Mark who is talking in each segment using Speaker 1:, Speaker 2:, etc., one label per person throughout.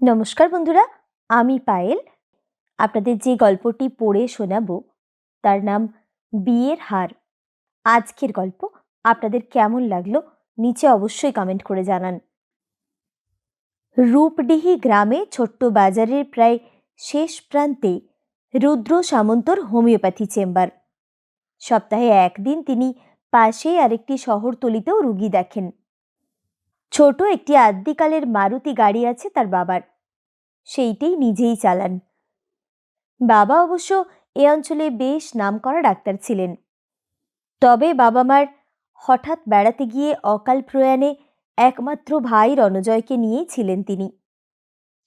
Speaker 1: নমস্কার বন্ধুরা, আমি পায়েল। আপনাদের যে গল্পটি পড়ে শোনাবো তার নাম বিয়ের হার। আজকের গল্প আপনাদের কেমন লাগলো নিচে অবশ্যই কমেন্ট করে জানান। রূপডিহি গ্রামে ছোট্ট বাজারের প্রায় শেষ প্রান্তে রুদ্র সামন্তর হোমিওপ্যাথি চেম্বার। সপ্তাহে একদিন তিনি পাশেই আরেকটি শহরতলিতেও রুগী দেখেন। ছোট একটি আদ্যিকালের মারুতি গাড়ি আছে তার বাবার, সেইটাই নিজেই চালান। বাবা অবশ্য এ অঞ্চলে বেশ নামকরা ডাক্তার ছিলেন। তবে বাবা মার হঠাৎ বেড়াতে গিয়ে অকাল প্রয়াণে একমাত্র ভাই রণজয়কে নিয়েই ছিলেন তিনি।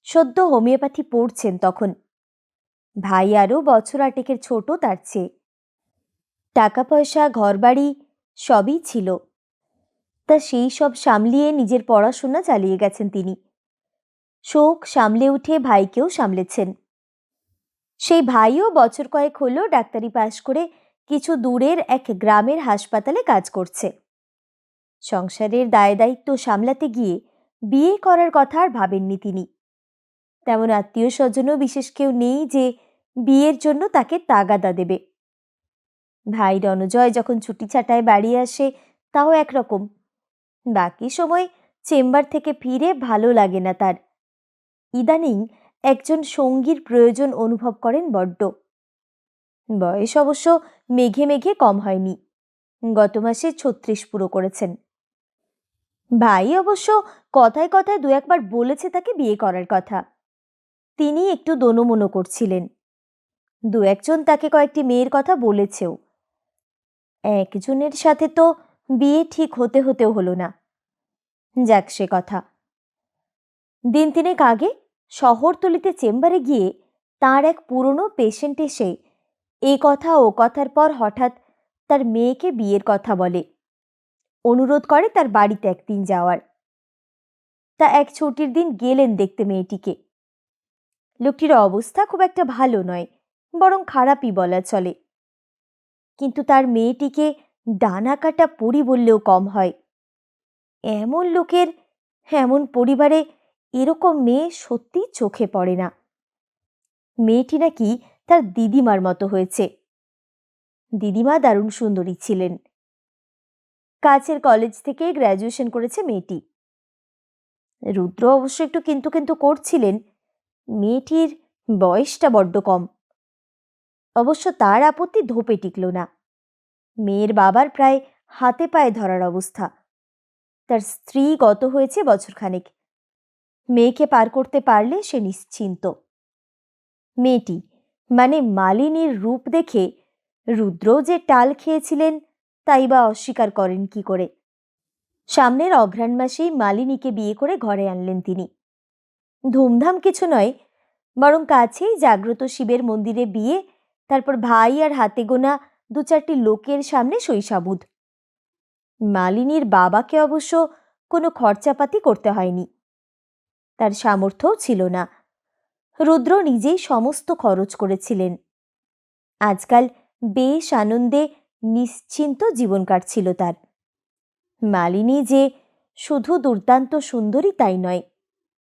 Speaker 1: সদ্য হোমিওপ্যাথি পড়ছেন তখন। ভাই আরও বছর আটেকের ছোট তার চেয়ে। টাকা পয়সা ঘরবাড়ি সবই ছিল, তা সেই সব সামলিয়ে নিজের পড়াশোনা চালিয়ে গেছেন তিনি। শোক সামলে উঠে ভাইকেও সামলেছেন। সেই ভাইও বছর কয়েক হলো ডাক্তারি পাশ করে কিছু দূরের এক গ্রামের হাসপাতালে কাজ করছে। সংসারের দায় দায়িত্ব সামলাতে গিয়ে বিয়ে করার কথা আর ভাবেননি তিনি। তেমন আত্মীয় স্বজনও বিশেষ কেউ নেই যে বিয়ের জন্য তাকে তাগাদা দেবে। ভাই রণজয় যখন ছুটি ছাটায় বাড়ি আসে তাও একরকম। বাকি সময় চেম্বার থেকে ফিরে ভালো লাগে না তার। ইদানিং একজন সঙ্গীর প্রয়োজন অনুভব করেন বড্ড। বয়স অবশ্য মেঘে মেঘে কম হয়নি, গত মাসে 36 পুরো করেছেন। ভাই অবশ্য কথায় কথায় দু একবার বলেছে তাকে বিয়ে করার কথা। তিনি একটু দোনোমনো করছিলেন। দু একজন তাকে কয়েকটি মেয়ের কথা বলেছেও। একজনের সাথে তো বিয়ে ঠিক হতে হতেও হলো না। যাক সে কথা। দিন তিনেক আগে শহরতলিতে চেম্বারে গিয়ে তার এক পুরনো পেশেন্ট এসে এ কথা ও কথার পর হঠাৎ তার মেয়েকে বিয়ের কথা বলে। অনুরোধ করে তার বাড়িতে একদিন যাওয়ার। তা এক ছুটির দিন গেলেন দেখতে মেয়েটিকে। লোকটির অবস্থা খুব একটা ভালো নয়, বরং খারাপই বলা চলে। কিন্তু তার মেয়েটিকে ডানা কাটা পরি বললেও কম হয়। এমন লোকের, এমন পরিবারে এরকম মেয়ে সত্যি চোখে পড়ে না। মেয়েটি নাকি তার দিদিমার মতো হয়েছে। দিদিমা দারুণ সুন্দরী ছিলেন। কাছের কলেজ থেকে গ্র্যাজুয়েশন করেছে মেয়েটি। রুদ্র অবশ্য একটু কিন্তু কিন্তু করছিলেন, মেয়েটির বয়সটা বড্ড কম। অবশ্য তার আপত্তি ধোপে টিকল না। মেয়ের বাবার প্রায় হাতে পায়ে ধরার অবস্থা। তার স্ত্রী গত হয়েছে বছরখানেক। মেয়েকে পার করতে পারলে সে নিশ্চিন্ত। মেয়েটি মানে মালিনীর রূপ দেখে রুদ্র যে টাল খেয়েছিলেন তাই বা অস্বীকার করেন কি করে। সামনের অঘ্রাণ মাসেই মালিনীকে বিয়ে করে ঘরে আনলেন তিনি। ধুমধাম কিছু নয়, বরং কাছেই জাগ্রত শিবের মন্দিরে বিয়ে, তারপর ভাই আর হাতে গোনা দু চারটি লোকের সামনে শৈশাবুধ। মালিনীর বাবাকে অবশ্য কোনো খরচাপাতি করতে হয়নি, তার সামর্থ্যও ছিল না। রুদ্র নিজেই সমস্ত খরচ করেছিলেন। আজকাল বেশ আনন্দে নিশ্চিন্ত জীবন কাটছিল তার। মালিনী যে শুধু দুর্দান্ত সুন্দরী তাই নয়,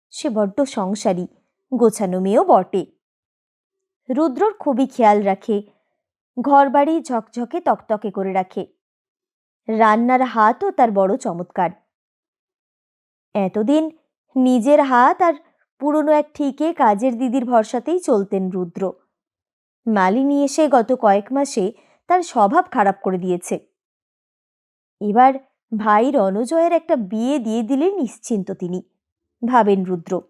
Speaker 1: সে বড্ড সংসারী, গোছানো মেয়েও বটে। রুদ্রর খুবই খেয়াল রাখে, ঘরবাড়ি ঝকঝকে তকতকে করে রাখে। রান্নার হাতও তার বড় চমৎকার। এতদিন নিজের হাত আর পুরনো এক ঠিকে কাজের দিদির ভরসাতেই চলতেন রুদ্র। মালিনী এসে গত কয়েক মাসে তার স্বভাব খারাপ করে দিয়েছে। এবার ভাই রণজয়ের একটা বিয়ে দিয়ে দিলে নিশ্চিন্ত তিনি, ভাবেন রুদ্র।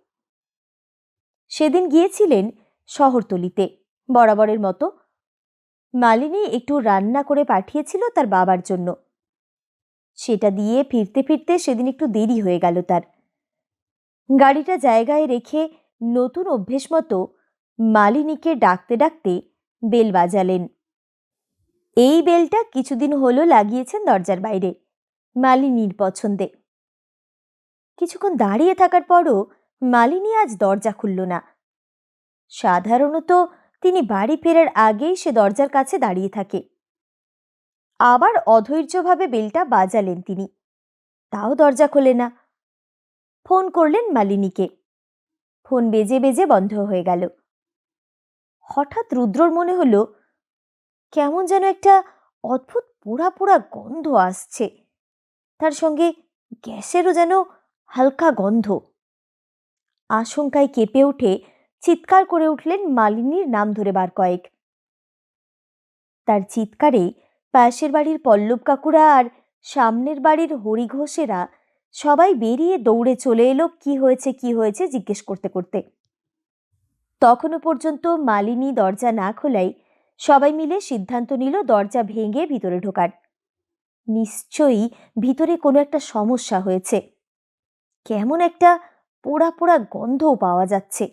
Speaker 1: সেদিন গিয়েছিলেন শহরতলিতে বরাবরের মতো। মালিনী একটু রান্না করে পাঠিয়েছিল তার বাবার জন্য। সেটা দিয়ে ফিরতে ফিরতে সেদিন একটু দেরি হয়ে গেল তার। গাড়িটা জায়গায় রেখে নতুন অভ্যেস মতো মালিনীকে ডাকতে ডাকতে বেল বাজালেন। এই বেলটা কিছুদিন হলো লাগিয়েছেন দরজার বাইরে, মালিনীর পছন্দে। কিছুক্ষণ দাঁড়িয়ে থাকার পরও মালিনী আজ দরজা খুলল না। সাধারণত তিনি বাড়ি ফেরার আগেই সে দরজার কাছে দাঁড়িয়ে থাকে। আবার অধৈর্যভাবে বেলটা বাজালেন তিনি, তাও দরজা খোলে না। ফোন করলেন মালিনীকে। ফোন বেজে বেজে বন্ধ হয়ে গেল। হঠাৎ রুদ্রর মনে হলো কেমন যেন একটা অদ্ভুত পোড়া পোড়া গন্ধ আসছে, তার সঙ্গে গ্যাসেরও যেন হালকা গন্ধ। আশঙ্কায় কেঁপে উঠে চিৎকার করে উঠলেন মালিনীর নাম ধরে বার কয়েক। তার চিৎকারে পাশের বাড়ির পল্লব কাকুরা আর সামনের বাড়ির হরি ঘোষেরা সবাই বেরিয়ে দৌড়ে চলে এলো কি হয়েছে জিজ্ঞেস করতে করতে। তখনও পর্যন্ত মালিনী দরজা না খোলাই সবাই মিলে সিদ্ধান্ত নিল দরজা ভেঙে ভিতরে ঢোকার। নিশ্চয়ই ভিতরে কোনো একটা সমস্যা হয়েছে, কেমন একটা পোড়া পোড়া গন্ধও পাওয়া যাচ্ছে।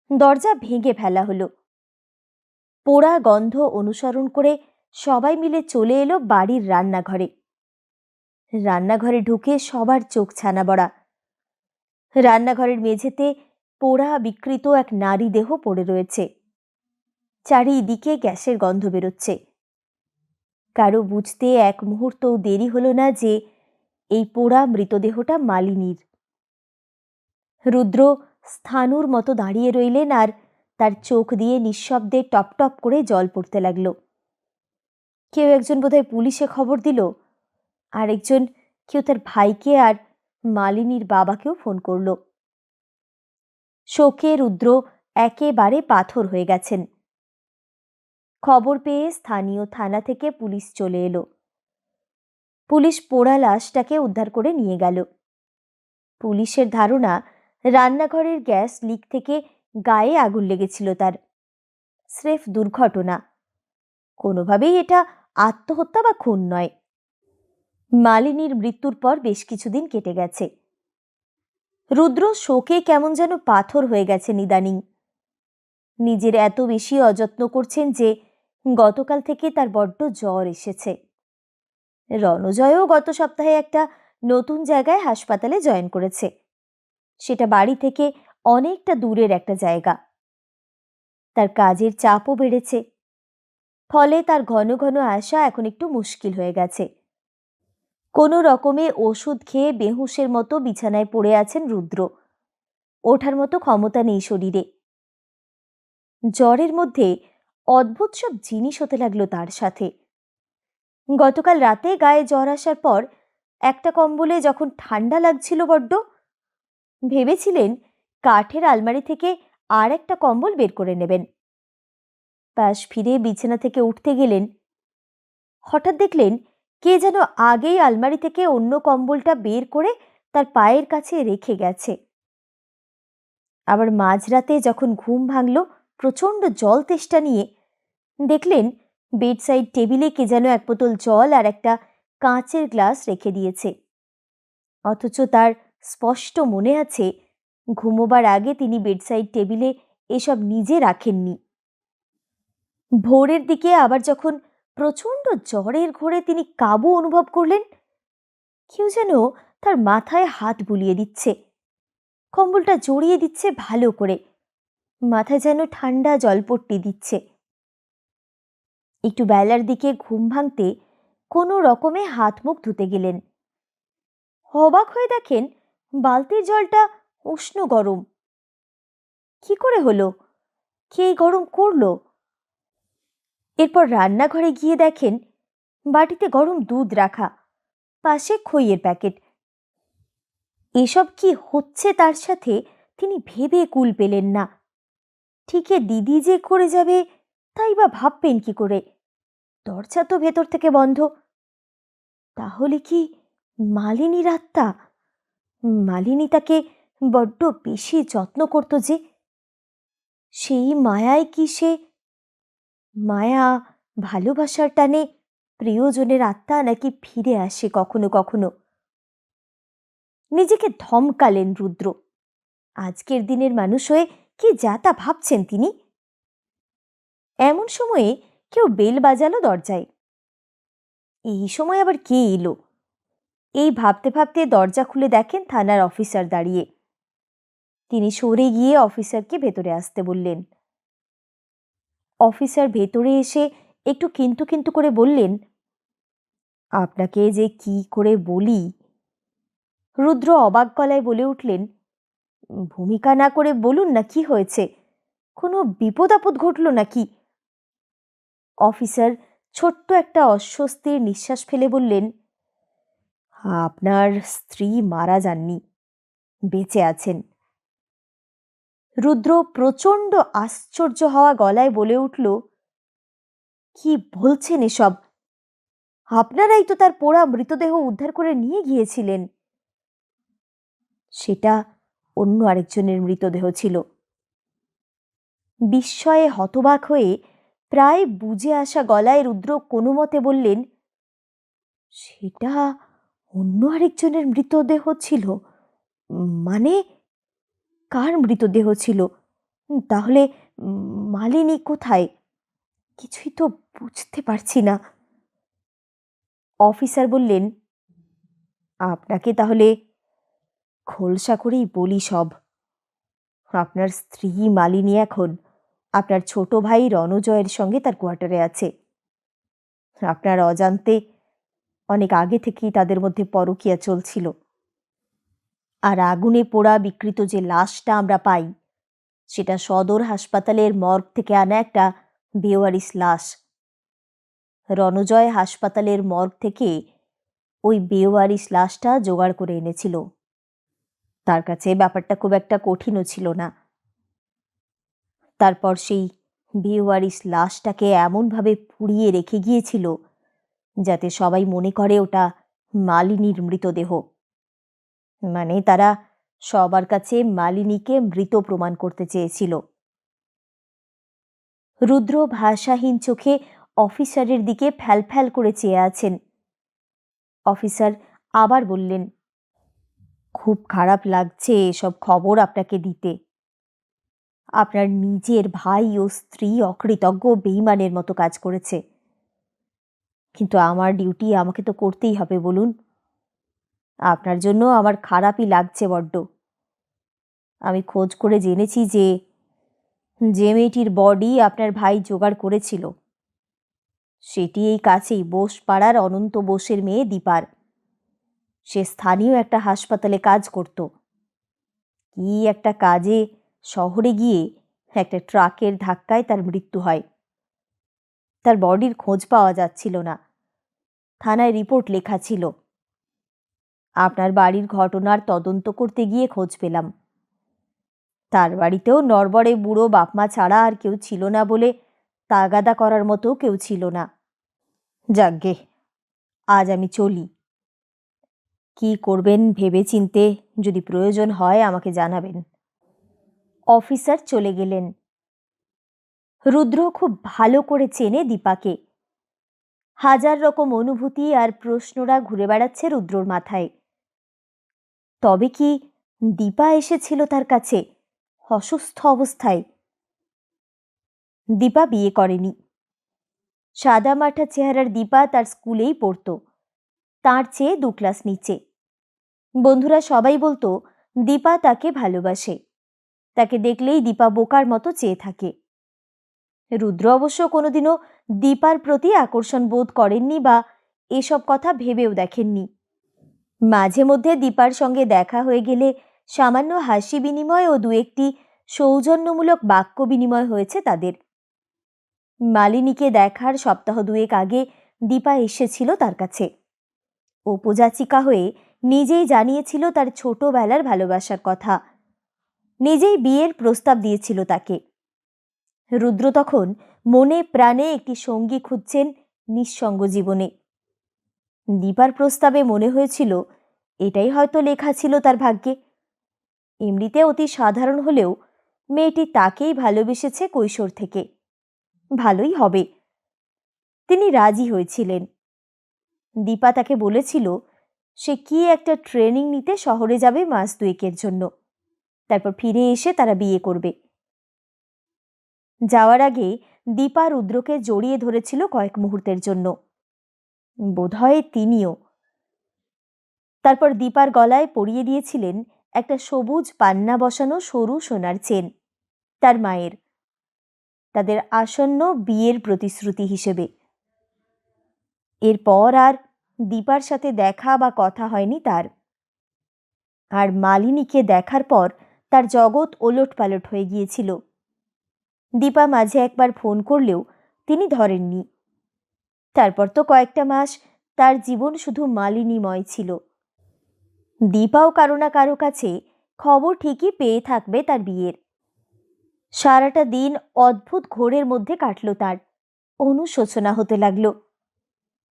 Speaker 1: দরজা ভেঙে ফেলা হলো। পোড়া গন্ধ অনুসরণ করে সবাই মিলে চলে এলো বাড়ির রান্নাঘরে। রান্নাঘরে ঢুকে সবার চোখ ছানা বড়া। রান্নাঘরের মেঝেতে পোড়া বিকৃত এক নারী দেহ পড়ে রয়েছে। চারিদিকে গ্যাসের গন্ধ বেরোচ্ছে। কারো বুঝতে এক মুহূর্তও দেরি হলো না যে এই পোড়া মৃতদেহটা মালিনীর। রুদ্র স্থাণুর মতো দাঁড়িয়ে রইলেন আর তার চোখ দিয়ে নিঃশব্দে টপ টপ করে জল পড়তে লাগল। কেউ একজন বোধহয় পুলিশে খবর দিল, আরেকজন কেউ তার ভাইকে আর মালিনীর বাবাকেও ফোন করল। শোকে রুদ্র একেবারে পাথর হয়ে গেছেন। খবর পেয়ে স্থানীয় থানা থেকে পুলিশ চলে এলো। পুলিশ পোড়া লাশটাকে উদ্ধার করে নিয়ে গেল। পুলিশের ধারণা রান্নাঘরের গ্যাস লিক থেকে গায়ে আগুন লেগেছিল তার। স্রেফ দুর্ঘটনা, কোনোভাবেই এটা আত্মহত্যা বা খুন নয়। মালিনীর মৃত্যুর পর বেশ কিছুদিন কেটে গেছে। রুদ্র শোকে কেমন যেন পাথর হয়ে গেছে ইদানিং। নিজের এত বেশি অযত্ন করছেন যে গতকাল থেকে তার বড্ড জ্বর এসেছে। রণজয়ও গত সপ্তাহে একটা নতুন জায়গায় হাসপাতালে জয়েন করেছে। সেটা বাড়ি থেকে অনেকটা দূরের একটা জায়গা। তার কাজের চাপও বেড়েছে, ফলে তার ঘন ঘন আসা এখন একটু মুশকিল হয়ে গেছে। কোনো রকমে ওষুধ খেয়ে বেহুশের মতো বিছানায় পড়ে আছেন রুদ্র। ওঠার মতো ক্ষমতা নেই শরীরে। জ্বরের মধ্যে অদ্ভুত সব জিনিস হতে লাগলো তার সাথে। গতকাল রাতে গায়ে জ্বর আসার পর একটা কম্বলে যখন ঠান্ডা লাগছিল বড্ড, ভেবেছিলেন কাঠের আলমারি থেকে আর একটা কম্বল বের করে নেবেন। পাশ ফিরে বিছানা থেকে উঠতে গেলেন, হঠাৎ দেখলেন কে যেন আগেই আলমারি থেকে অন্য কম্বলটা বের করে তার পায়ের কাছে রেখে গেছে। আবার মাঝরাতে যখন ঘুম ভাঙল প্রচণ্ড জল তেষ্টা নিয়ে, দেখলেন বেডসাইড টেবিলে কে যেন এক বোতল জল আর একটা কাঁচের গ্লাস রেখে দিয়েছে। অথচ তার স্পষ্ট মনে আছে ঘুমোবার আগে তিনি বেডসাইড টেবিলে এসব নিজে রাখেননি। ভোরের দিকে আবার যখন প্রচণ্ড জ্বরের ঘোরে তিনি কাবু অনুভব করলেন, কেউ যেন তার মাথায় হাত বুলিয়ে দিচ্ছে, কম্বলটা জড়িয়ে দিচ্ছে ভালো করে, মাথায় যেন ঠান্ডা জলপট্টি দিচ্ছে। একটু বেলার দিকে ঘুম ভাঙতে কোনো রকমে হাত মুখ ধুতে গেলেন। অবাক হয়ে দেখেন বালতির জলটা উষ্ণ গরম। কি করে হলো? কে গরম করলো? এরপর রান্নাঘরে গিয়ে দেখেন বাটিতে গরম দুধ রাখা, পাশে খইয়ের প্যাকেট। এসব কি হচ্ছে তার সাথে তিনি ভেবে কুল পেলেন না। ঠিকই দিদি যে করে যাবে তাই বা ভাববেন কি করে? দরজা তো ভেতর থেকে বন্ধ। তাহলে কি মালিনীর আত্মা? মালিনী তাকে বড্ড বেশি যত্ন করত যে, সেই মায়ায় কি সে মায়া ভালোবাসার টানে প্রিয়জনের আত্মা নাকি ফিরে আসে কখনো কখনো? নিজেকে ধমকালেন রুদ্র। আজকের দিনের মানুষ হয়ে কি যাতা ভাবছেন তিনি। এমন সময়ে কেউ বেল বাজালো দরজায়। এই সময় আবার কে এলো? এই ভাবতে ভাবতে দরজা খুলে দেখেন থানার অফিসার দাঁড়িয়ে। তিনি সরে গিয়ে অফিসারকে ভেতরে আসতে বললেন। অফিসার ভেতরে এসে একটু কিন্তু কিন্তু করে বললেন, আপনাকে যে কি করে বলি। রুদ্র অবাক গলায় বলে উঠলেন, ভূমিকা না করে বলুন না কি হয়েছে, কোনো বিপদ আপদ ঘটল নাকি? অফিসার ছোট্ট একটা অস্বস্তির নিঃশ্বাস ফেলে বললেন, আপনার স্ত্রী মারা যাননি, বেঁচে আছেন। রুদ্র প্রচণ্ড আশ্চর্য হওয়া গলায় বলে উঠল, কি বলছেন এসব? আপনারাই তো তার পোড়া মৃতদেহ উদ্ধার করে নিয়ে গিয়েছিলেন। সেটা অন্য আরেকজনের মৃতদেহ ছিল। বিস্ময়ে হতবাক হয়ে প্রায় বুজে আসা গলায় রুদ্র কোনো মতে বললেন, সেটা অন্য আরেকজনের মৃতদেহ ছিল? মানে কার মৃতদেহ ছিল? তাহলে মালিনী কোথায়? কিছুই তো বুঝতে পারছি না। অফিসার বললেন, আপনাকে তাহলে খোলসা করেই বলি সব। আপনার স্ত্রী মালিনী এখন আপনার ছোট ভাই রণজয়ের সঙ্গে তার কোয়ার্টারে আছে। আপনার অজান্তে অনেক আগে থেকেই তাদের মধ্যে পরকীয়া চলছিল। আর আগুনে পোড়া বিকৃত যে লাশটা আমরা পাই, সেটা সদর হাসপাতালের মর্গ থেকে আনা একটা বেওয়ারিশ লাশ। রণজয় হাসপাতালের মর্গ থেকে ওই বেওয়ারিশ লাশটা জোগাড় করে এনেছিল। তার কাছে ব্যাপারটা খুব একটা কঠিনও ছিল না। তারপর সেই বেওয়ারিশ লাশটাকে এমনভাবে পুড়িয়ে রেখে গিয়েছিল যাতে সবাই মনে করে ওটা মালিনীর মৃতদেহ। মানে তারা সবার কাছে মালিনীকে মৃত প্রমাণ করতে চেয়েছিল। রুদ্র ভাষাহীন চোখে অফিসারের দিকে ফ্যালফ্যাল করে চেয়ে আছেন। অফিসার আবার বললেন, খুব খারাপ লাগছে এসব খবর আপনাকে দিতে। আপনার নিজের ভাই ও স্ত্রী অকৃতজ্ঞ বেঈমানের মতো কাজ করেছে, কিন্তু আমার ডিউটি আমাকে তো করতেই হবে বলুন। আপনার জন্য আমার খারাপই লাগছে বড্ড। আমি খোঁজ করে জেনেছি যে মেয়েটির বডি আপনার ভাই জোগাড় করেছিল সেটি এই কাছেই বোসপাড়ার অনন্ত বোসের মেয়ে দীপার। সে স্থানীয় একটা হাসপাতালে কাজ করত। কি একটা কাজে শহরে গিয়ে একটা ট্রাকের ধাক্কায় তার মৃত্যু হয়। তার বডির খোঁজ পাওয়া যাচ্ছিল না। থানায় রিপোর্ট লেখা ছিল। আপনার বাড়ির ঘটনার তদন্ত করতে গিয়ে খোঁজ পেলাম। তার বাড়িতেও নড়বড়ে বুড়ো বাপমা ছাড়া আর কেউ ছিল না বলে তাগাদা করার মতো কেউ ছিল না। যাকগে, আজ আমি চলি। কি করবেন ভেবে চিনতে যদি প্রয়োজন হয় আমাকে জানাবেন। অফিসার চলে গেলেন। রুদ্র খুব ভালো করে চেনে দীপাকে। হাজার রকম অনুভূতি আর প্রশ্নরা ঘুরে বেড়াচ্ছে রুদ্রর মাথায়। তবে কি দীপা এসেছিল তার কাছে অসুস্থ অবস্থায়? দীপা বিয়ে করেনি। সাদামাটা চেহারার দীপা তার স্কুলেই পড়ত, তার চেয়ে 2 ক্লাস নিচে। বন্ধুরা সবাই বলতো দীপা তাকে ভালোবাসে। তাকে দেখলেই দীপা বোকার মতো চেয়ে থাকে। রুদ্র অবশ্য কোনোদিনও দীপার প্রতি আকর্ষণ বোধ করেননি বা এসব কথা ভেবেও দেখেননি। মাঝে মধ্যে দীপার সঙ্গে দেখা হয়ে গেলে সামান্য হাসি বিনিময় ও 2-1টি সৌজন্যমূলক বাক্য বিনিময় হয়েছে তাদের। মালিনীকে দেখার সপ্তাহ 2 আগে দীপা এসেছিল তার কাছে। উপযাচিকা হয়ে নিজেই জানিয়েছিল তার ছোটবেলার ভালোবাসার কথা। নিজেই বিয়ের প্রস্তাব দিয়েছিল তাকে। রুদ্র তখন মনে প্রাণে একটি সঙ্গী খুঁজছেন নিঃসঙ্গ জীবনে। দীপার প্রস্তাবে মনে হয়েছিল এটাই হয়তো লেখা ছিল তার ভাগ্যে। এমনিতে অতি সাধারণ হলেও মেয়েটি তাকেই ভালোবেসেছে কৈশোর থেকে। ভালোই হবে। তিনি রাজি হয়েছিলেন। দীপা তাকে বলেছিল সে কি একটা ট্রেনিং নিতে শহরে যাবে মাস 2 জন্য, তারপর ফিরে এসে তারা বিয়ে করবে। যাওয়ার আগে দীপা রুদ্রকে জড়িয়ে ধরেছিল কয়েক মুহূর্তের জন্য। বোধহয় তিনিও। তারপর দীপার গলায় পরিয়ে দিয়েছিলেন একটা সবুজ পান্না বসানো সরু সোনার চেন, তার মায়ের, তাদের আসন্ন বিয়ের প্রতিশ্রুতি হিসেবে। এরপর আর দীপার সাথে দেখা বা কথা হয়নি তার। আর মালিনীকে দেখার পর তার জগৎ ওলটপালট হয়ে গিয়েছিল। দীপা মাঝে একবার ফোন করলেও তিনি ধরেননি। তারপর তো কয়েকটা মাস তার জীবন শুধু মালিনীময় ছিল। দীপাও কারো না কারো কাছে খবর ঠিকই পেয়ে থাকবে তার বিয়ের। সারাটা দিন অদ্ভুত ঘোরের মধ্যে কাটল তার। অনুশোচনা হতে লাগলো।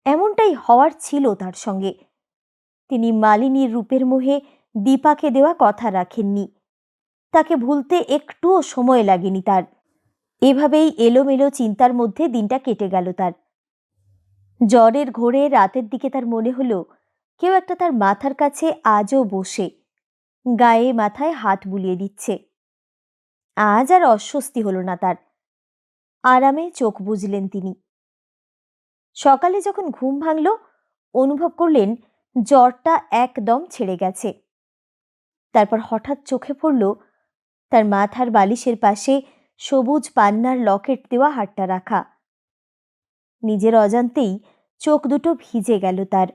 Speaker 1: এমনটাই হওয়ার ছিল তার সঙ্গে। তিনি মালিনীর রূপের মোহে দীপাকে দেওয়া কথা রাখেননি। তাকে ভুলতে একটুও সময় লাগেনি তার। এভাবেই এলোমেলো চিন্তার মধ্যে দিনটা কেটে গেল তার। জ্বরের ঘোরে রাতের দিকে তার মনে হলো কেউ একটা তার মাথার কাছে আজও বসে গায়ে মাথায় হাত বুলিয়ে দিচ্ছে। আজ আর অস্বস্তি হলো না তার। আরামে চোখ বুজলেন তিনি। সকালে যখন ঘুম ভাঙল, অনুভব করলেন জ্বরটা একদম ছেড়ে গেছে। তারপর হঠাৎ চোখে পড়ল তার মাথার বালিশের পাশে সবুজ পান্নার লকেট দেওয়া হারটা রাখা। নিজের অজান্তেই চোখ দুটো ভিজে গেল তার।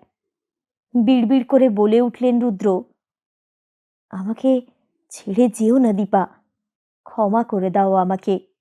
Speaker 1: বিড়বিড় করে বলে উঠলেন রুদ্র, আমাকে ছেড়ে যেও না দীপা, ক্ষমা করে দাও আমাকে।